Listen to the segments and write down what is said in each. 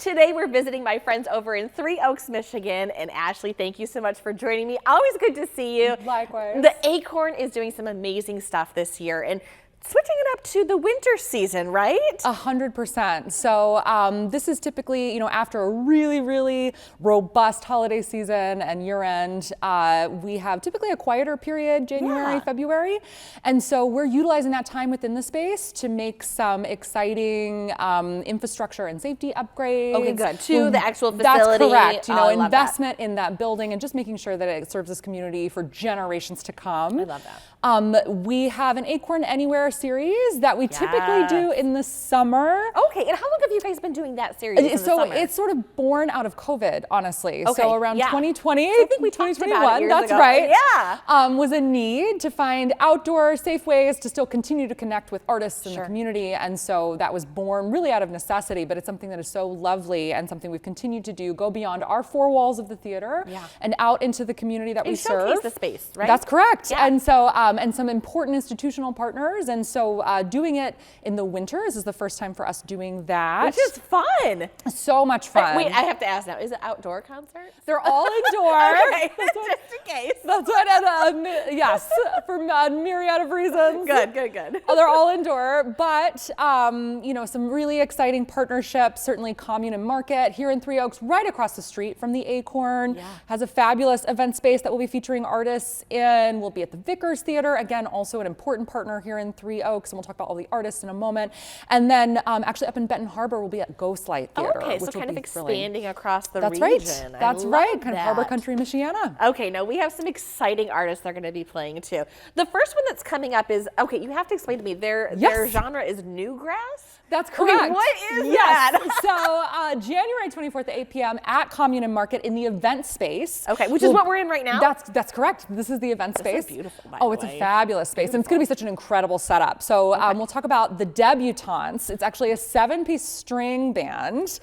Today we're visiting my friends over in Three Oaks, Michigan. And Ashley, thank you so much for joining me. Always good to see you. Likewise. The Acorn is doing some amazing stuff this year and switching it up to the winter season, right? 100%. So this is typically, after a really robust holiday season and year end, we have typically a quieter period, January, February. And so we're utilizing that time within the space to make some exciting infrastructure and safety upgrades. Okay, good. To the actual facility. That's correct. Investment in that building and just making sure that it serves this community for generations to come. I love that. We have an Acorn Anywhere series that we typically do in the summer. Okay, and how long have you guys been doing that series in the summer? It's sort of born out of COVID, honestly. Okay, So around 2020, I think we talked about it years that's ago. right. Yeah. Was a need to find outdoor safe ways to still continue to connect with artists in the community. And so that was born really out of necessity, but it's something that is so lovely and something we've continued to do, go beyond our four walls of the theater and out into the community that we serve. Showcase the space, right? That's correct. Yeah. And so, and some important institutional partners. And so doing it in the winters is the first time for us doing that. Which is fun. So much fun. Wait, I have to ask now, is it outdoor concerts? They're all indoor. Okay, just in case. That's what, yes, for a myriad of reasons. Good. They're all indoor, but some really exciting partnerships. Certainly Commune and Market here in Three Oaks, right across the street from the Acorn, has a fabulous event space that we'll be featuring artists in. We'll be at the Vickers Theater, again, also an important partner here in Three Oaks, and we'll talk about all the artists in a moment. And then actually up in Benton Harbor, we'll be at Ghostlight Theater. Okay, so kind of expanding across the region. That's right, kind of Harbor Country, Michiana. Okay, now we have some exciting artists that are going to be playing too. The first one that's coming up is, okay, you have to explain to me, their genre is newgrass? That's correct. Okay, what is that? So January 24th at 8 p.m. at Commune and Market in the event space. Okay, which is what we're in right now? That's correct. This is the event space. This is beautiful, by the way. It's a fabulous space. And it's going to be such an incredible setup. So we'll talk about the debutantes. It's actually a 7-piece string band.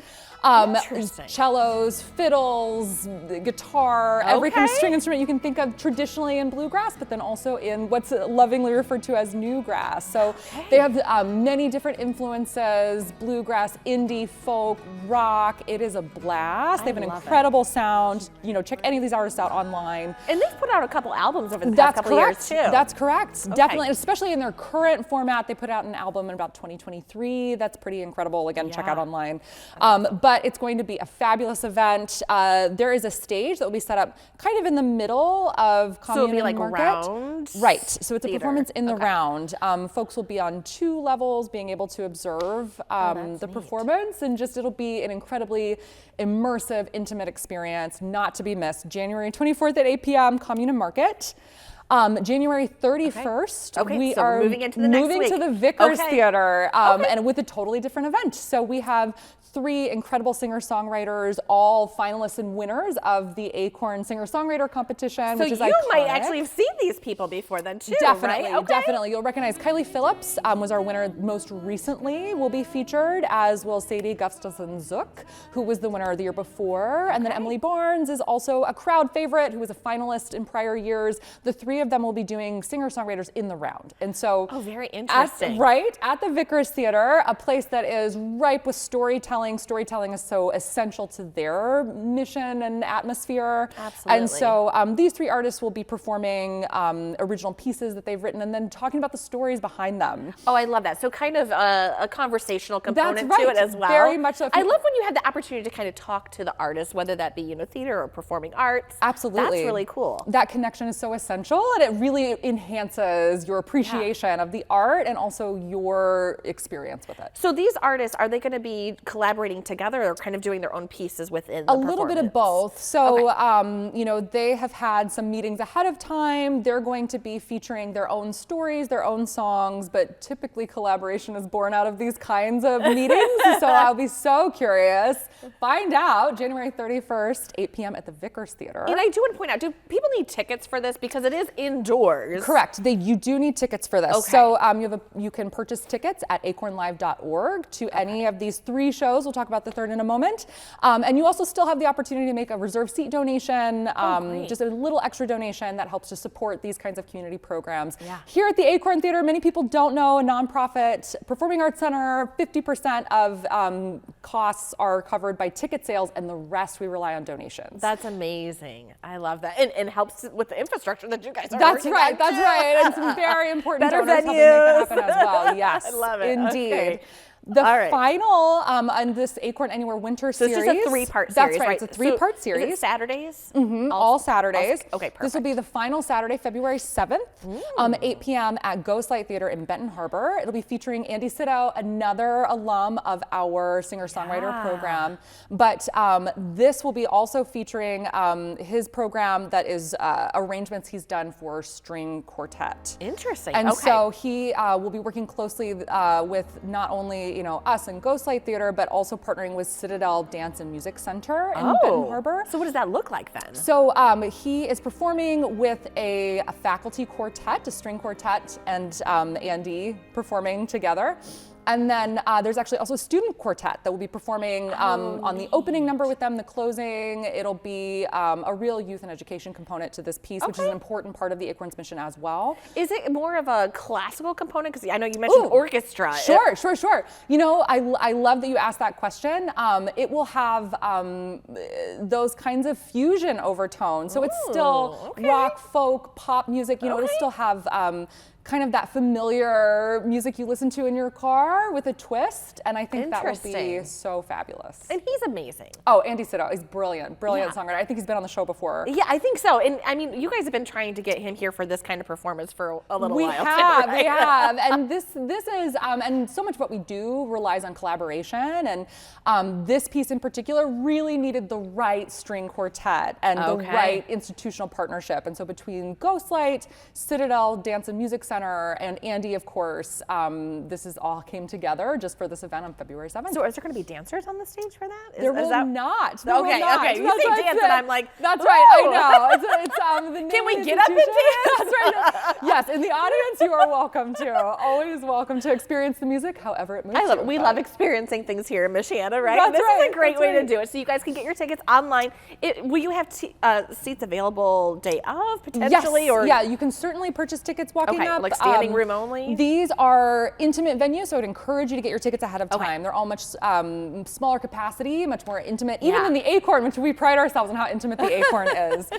Cellos, fiddles, guitar, every kind of string instrument you can think of traditionally in bluegrass, but then also in what's lovingly referred to as newgrass. So they have many different influences: bluegrass, indie, folk, rock. It is a blast. They have an incredible sound. Check any of these artists out online. And they've put out a couple albums over the past couple years too. That's correct. Definitely, especially in their current format. They put out an album in about 2023. That's pretty incredible. Again, check out online. But it's going to be a fabulous event. There is a stage that will be set up kind of in the middle of Commune and Market. Round? Right. So it's a performance in the round. Folks will be on 2 levels, being able to observe the performance, and it'll be an incredibly immersive, intimate experience, not to be missed. January 24th at 8 p.m. Commune and Market. January 31st, we are moving into the next week. to the Vickers Theater, and with a totally different event. So we have 3 incredible singer-songwriters, all finalists and winners of the Acorn Singer-Songwriter Competition, which is iconic. So you might actually have seen these people before then too, Definitely, right? definitely. You'll recognize Kylie Phillips was our winner most recently, will be featured, as will Sadie Gustafson-Zook, who was the winner the year before. And then Emily Barnes is also a crowd favorite, who was a finalist in prior years. The 3 of them will be doing singer-songwriters in the round. And so, very interesting. At the Vickers Theater, a place that is ripe with storytelling. Storytelling is so essential to their mission and atmosphere. Absolutely. And so these 3 artists will be performing original pieces that they've written and then talking about the stories behind them. Oh, I love that. So kind of a conversational component to it as well. Very much so. I love when you have the opportunity to kind of talk to the artists, whether that be theater or performing arts. Absolutely. That's really cool. That connection is so essential, and it really enhances your appreciation of the art and also your experience with it. So these artists, are they going to be collaborating together or kind of doing their own pieces within the performance? A little bit of both. So, they have had some meetings ahead of time. They're going to be featuring their own stories, their own songs, but typically collaboration is born out of these kinds of meetings. So I'll be so curious. Find out January 31st, 8 p.m. at the Vickers Theater. And I do want to point out, do people need tickets for this? Because it is indoors. Correct. You do need tickets for this. Okay. So you can purchase tickets at acornlive.org to any of these 3 shows. We'll talk about the third in a moment. And you also still have the opportunity to make a reserved seat donation, just a little extra donation that helps to support these kinds of community programs. Yeah. Here at the Acorn Theater, many people don't know, a nonprofit performing arts center, 50% of costs are covered by ticket sales, and the rest we rely on donations. That's amazing. I love that. And helps with the infrastructure that you guys are That's working right. on, That's too. right. And some very important Better donors helping make that venues. happen as well. Yes. I love it. Indeed. Okay. The All right. final on this Acorn Anywhere winter So series. this is a 3-part series, That's right. right? It's a 3-part So series. Is it Saturdays? All Saturdays. Okay, perfect. This will be the final Saturday, February 7th, 8 p.m. at Ghostlight Theater in Benton Harbor. It'll be featuring Andy Sitto, another alum of our singer-songwriter program. But this will be also featuring his program that is arrangements he's done for string quartet. Interesting. And okay. so he will be working closely with not only us and Ghostlight Theater, but also partnering with Citadel Dance and Music Center in Benton Harbor. So what does that look like then? So he is performing with a faculty quartet, a string quartet, and Andy performing together. And then there's actually also a student quartet that will be performing on the opening number with them, the closing. It'll be a real youth and education component to this piece, which is an important part of the Acorn's mission as well. Is it more of a classical component? Because I know you mentioned orchestra. Sure. I love that you asked that question. It will have those kinds of fusion overtones. So it's still rock, folk, pop music. It'll still have kind of that familiar music you listen to in your car with a twist, and I think that will be so fabulous. And he's amazing. Oh, Andy Sitto is brilliant songwriter. I think he's been on the show before. Yeah, I think so. And I mean, you guys have been trying to get him here for this kind of performance for a little while. We have, and this is, and so much of what we do relies on collaboration, and this piece in particular really needed the right string quartet and the right institutional partnership. And so between Ghostlight, Citadel Dance and Music Center, and Andy, of course, this is all came together just for this event on February 7th. So is there going to be dancers on the stage for that? There will not. Okay. You say dance, and I'm like, that's right. I know. It's the name Can we of the get up and institution. dance? That's right. Yes, in the audience, you are welcome to. Always welcome to experience the music, however it moves. I love it. you. We love experiencing things here in Michiana, right? That's This right. is a great That's way to right. do it. So you guys can get your tickets online. Will you have seats available day of potentially? Yes. Or Yeah, you can certainly purchase tickets walking up. Like standing room only? These are intimate venues, so I'd encourage you to get your tickets ahead of time. They're all much smaller capacity, much more intimate, even than the Acorn, which we pride ourselves on how intimate the Acorn is.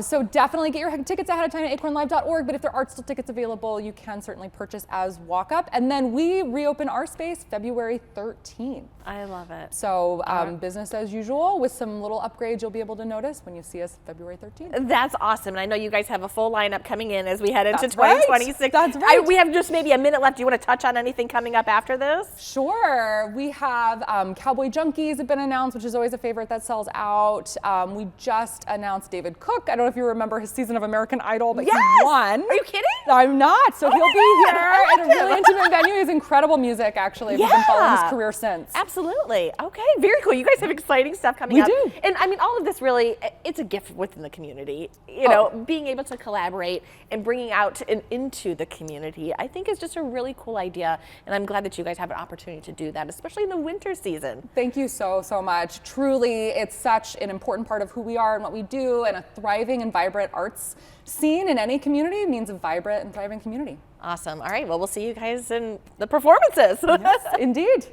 So definitely get your tickets ahead of time at acornlive.org, but if there are still tickets available, you can certainly purchase as walk-up. And then we reopen our space February 13th. I love it. So business as usual with some little upgrades you'll be able to notice when you see us February 13th. That's awesome. And I know you guys have a full lineup coming in as we head into That's right. 2026. That's right. We have just maybe a minute left. Do you want to touch on anything coming up after this? Sure. We have Cowboy Junkies have been announced, which is always a favorite that sells out. We just announced David Cook. I don't know if you remember his season of American Idol, but he won. Are you kidding? I'm not. So he'll be here I at a really intimate venue. He has incredible music, actually. We've been following his career since. Absolutely. Okay. Very cool. You guys have exciting stuff coming up. We do. And I mean, all of this really, it's a gift within the community. You know, being able to collaborate and bringing out and into the community, I think is just a really cool idea. And I'm glad that you guys have an opportunity to do that, especially in the winter season. Thank you so much. Truly, it's such an important part of who we are and what we do, and a thriving and vibrant arts scene in any community means a vibrant and thriving community. Awesome. All right. Well, we'll see you guys in the performances. Yes, indeed.